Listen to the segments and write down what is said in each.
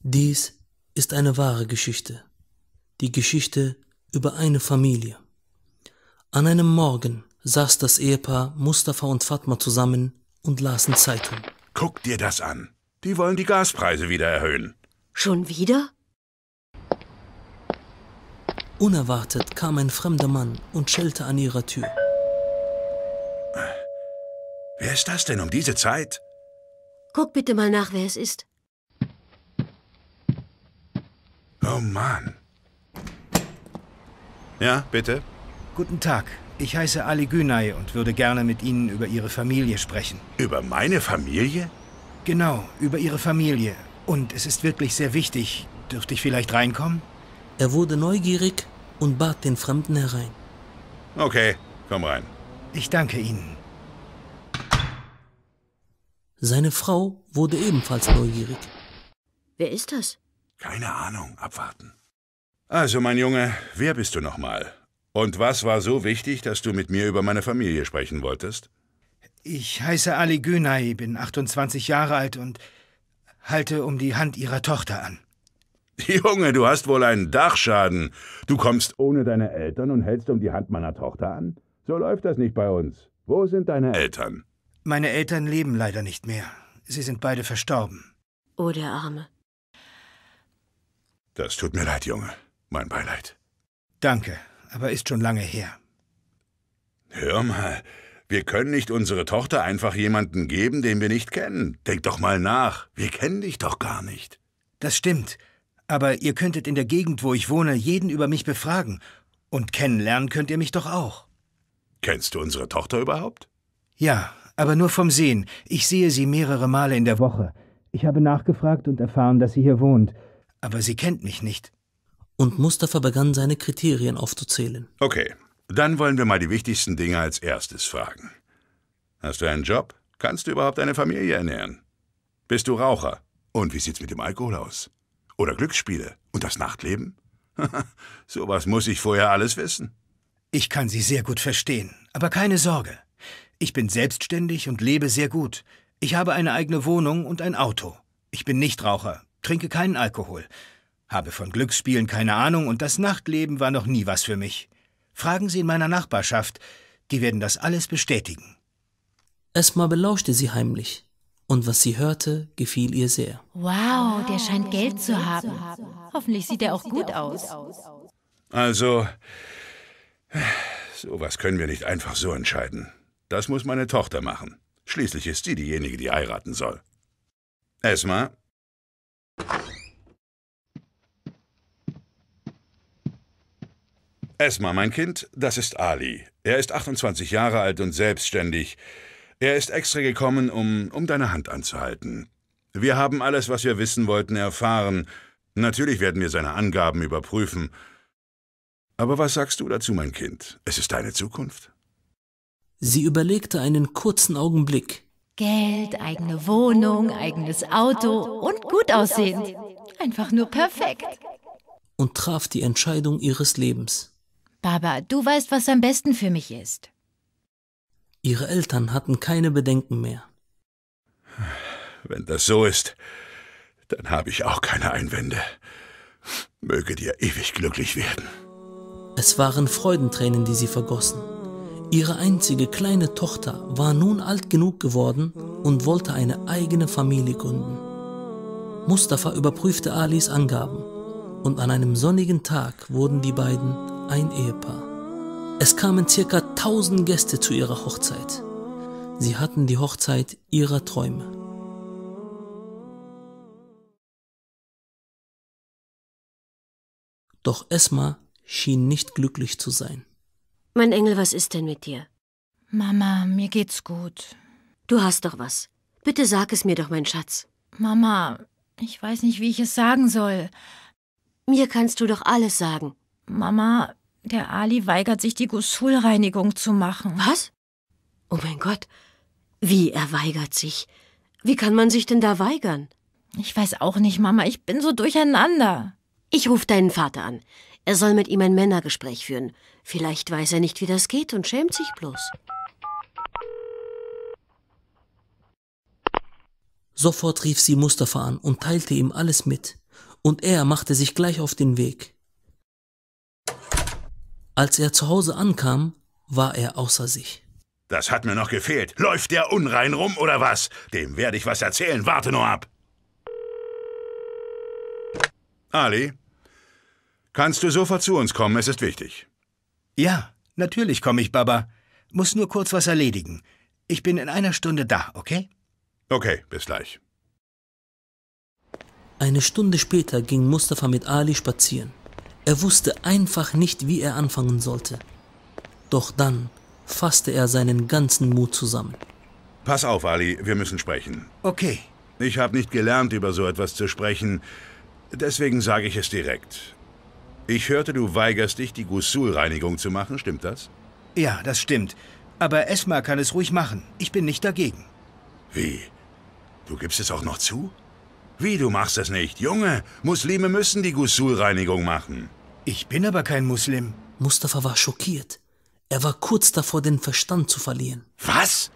Dies ist eine wahre Geschichte. Die Geschichte über eine Familie. An einem Morgen saß das Ehepaar Mustafa und Fatma zusammen und lasen Zeitung. Guck dir das an. Die wollen die Gaspreise wieder erhöhen. Schon wieder? Unerwartet kam ein fremder Mann und schellte an ihrer Tür. Wer ist das denn um diese Zeit? Guck bitte mal nach, wer es ist. Oh Mann. Ja, bitte? Guten Tag, ich heiße Ali Günay und würde gerne mit Ihnen über Ihre Familie sprechen. Über meine Familie? Genau, über Ihre Familie. Und es ist wirklich sehr wichtig. Dürfte ich vielleicht reinkommen? Er wurde neugierig und bat den Fremden herein. Okay, komm rein. Ich danke Ihnen. Seine Frau wurde ebenfalls neugierig. Wer ist das? Keine Ahnung, abwarten. Also, mein Junge, wer bist du nochmal? Und was war so wichtig, dass du mit mir über meine Familie sprechen wolltest? Ich heiße Ali Günay, bin 28 Jahre alt und halte um die Hand Ihrer Tochter an. Junge, du hast wohl einen Dachschaden. Du kommst ohne deine Eltern und hältst um die Hand meiner Tochter an? So läuft das nicht bei uns. Wo sind deine Eltern? Meine Eltern leben leider nicht mehr. Sie sind beide verstorben. Oh, der Arme. Das tut mir leid, Junge. Mein Beileid. Danke, aber ist schon lange her. Hör mal, wir können nicht unsere Tochter einfach jemanden geben, den wir nicht kennen. Denk doch mal nach. Wir kennen dich doch gar nicht. Das stimmt. Aber ihr könntet in der Gegend, wo ich wohne, jeden über mich befragen. Und kennenlernen könnt ihr mich doch auch. Kennst du unsere Tochter überhaupt? Ja, aber nur vom Sehen. Ich sehe sie mehrere Male in der Woche. Ich habe nachgefragt und erfahren, dass sie hier wohnt. Aber sie kennt mich nicht. Und Mustafa begann seine Kriterien aufzuzählen. Okay, dann wollen wir mal die wichtigsten Dinge als erstes fragen. Hast du einen Job? Kannst du überhaupt eine Familie ernähren? Bist du Raucher? Und wie sieht's mit dem Alkohol aus? Oder Glücksspiele? Und das Nachtleben? Sowas muss ich vorher alles wissen. Ich kann Sie sehr gut verstehen, aber keine Sorge. Ich bin selbstständig und lebe sehr gut. Ich habe eine eigene Wohnung und ein Auto. Ich bin Nichtraucher, trinke keinen Alkohol, habe von Glücksspielen keine Ahnung und das Nachtleben war noch nie was für mich. Fragen Sie in meiner Nachbarschaft, die werden das alles bestätigen. Esma belauschte sie heimlich. Und was sie hörte, gefiel ihr sehr. Wow, der scheint Geld zu haben. Hoffentlich sieht er auch gut aus. Also, sowas können wir nicht einfach so entscheiden. Das muss meine Tochter machen. Schließlich ist sie diejenige, die heiraten soll. Esma? Esma, mein Kind, das ist Ali. Er ist 28 Jahre alt und selbstständig. Er ist extra gekommen, um deine Hand anzuhalten. Wir haben alles, was wir wissen wollten, erfahren. Natürlich werden wir seine Angaben überprüfen. Aber was sagst du dazu, mein Kind? Es ist deine Zukunft. Sie überlegte einen kurzen Augenblick. Geld, eigene Wohnung, eigenes Auto und gut aussehend. Einfach nur perfekt. Und traf die Entscheidung ihres Lebens. Baba, du weißt, was am besten für mich ist. Ihre Eltern hatten keine Bedenken mehr. Wenn das so ist, dann habe ich auch keine Einwände. Möge dir ewig glücklich werden. Es waren Freudentränen, die sie vergossen. Ihre einzige kleine Tochter war nun alt genug geworden und wollte eine eigene Familie gründen. Mustafa überprüfte Alis Angaben und an einem sonnigen Tag wurden die beiden ein Ehepaar. Es kamen ca. 1000 Gäste zu ihrer Hochzeit. Sie hatten die Hochzeit ihrer Träume. Doch Esma schien nicht glücklich zu sein. Mein Engel, was ist denn mit dir? Mama, mir geht's gut. Du hast doch was. Bitte sag es mir doch, mein Schatz. Mama, ich weiß nicht, wie ich es sagen soll. Mir kannst du doch alles sagen. Mama, der Ali weigert sich, die Ghusl-Reinigung zu machen. Was? Oh mein Gott. Wie, er weigert sich? Wie kann man sich denn da weigern? Ich weiß auch nicht, Mama. Ich bin so durcheinander. Ich rufe deinen Vater an. Er soll mit ihm ein Männergespräch führen. Vielleicht weiß er nicht, wie das geht und schämt sich bloß. Sofort rief sie Mustafa an und teilte ihm alles mit. und er machte sich gleich auf den Weg. Als er zu Hause ankam, war er außer sich. Das hat mir noch gefehlt. Läuft der unrein rum oder was? Dem werde ich was erzählen. Warte nur ab. Ali, kannst du sofort zu uns kommen? Es ist wichtig. Ja, natürlich komme ich, Baba. Muss nur kurz was erledigen. Ich bin in einer Stunde da, okay? Okay, bis gleich. Eine Stunde später ging Mustafa mit Ali spazieren. Er wusste einfach nicht, wie er anfangen sollte. Doch dann fasste er seinen ganzen Mut zusammen. Pass auf, Ali, wir müssen sprechen. Okay. Ich habe nicht gelernt, über so etwas zu sprechen. Deswegen sage ich es direkt. Ich hörte, du weigerst dich, die Ghusl-Reinigung zu machen, stimmt das? Ja, das stimmt. Aber Esma kann es ruhig machen. Ich bin nicht dagegen. Wie? Du gibst es auch noch zu? Wie, du machst es nicht? Junge, Muslime müssen die Ghusl-Reinigung machen. Ich bin aber kein Muslim. Mustafa war schockiert. Er war kurz davor, den Verstand zu verlieren. Was?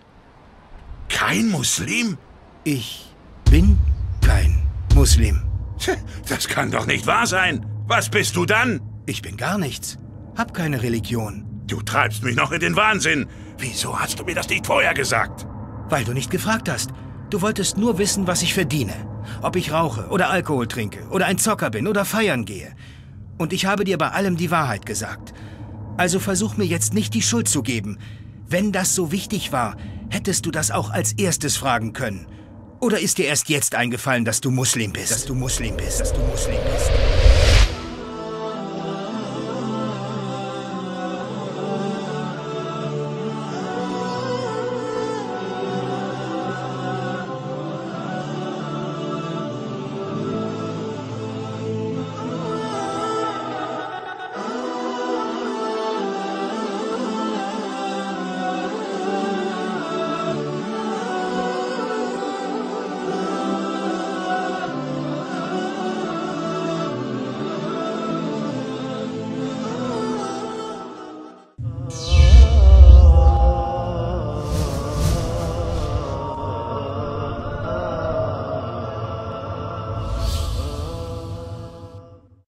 Kein Muslim? Ich bin kein Muslim. Das kann doch nicht wahr sein. Was bist du dann? Ich bin gar nichts. Hab keine Religion. Du treibst mich noch in den Wahnsinn. Wieso hast du mir das nicht vorher gesagt? Weil du nicht gefragt hast. Du wolltest nur wissen, was ich verdiene. Ob ich rauche oder Alkohol trinke oder ein Zocker bin oder feiern gehe. Und ich habe dir bei allem die Wahrheit gesagt. Also versuch mir jetzt nicht die Schuld zu geben. Wenn das so wichtig war, hättest du das auch als erstes fragen können. Oder ist dir erst jetzt eingefallen, dass du Muslim bist? Dass du Muslim bist.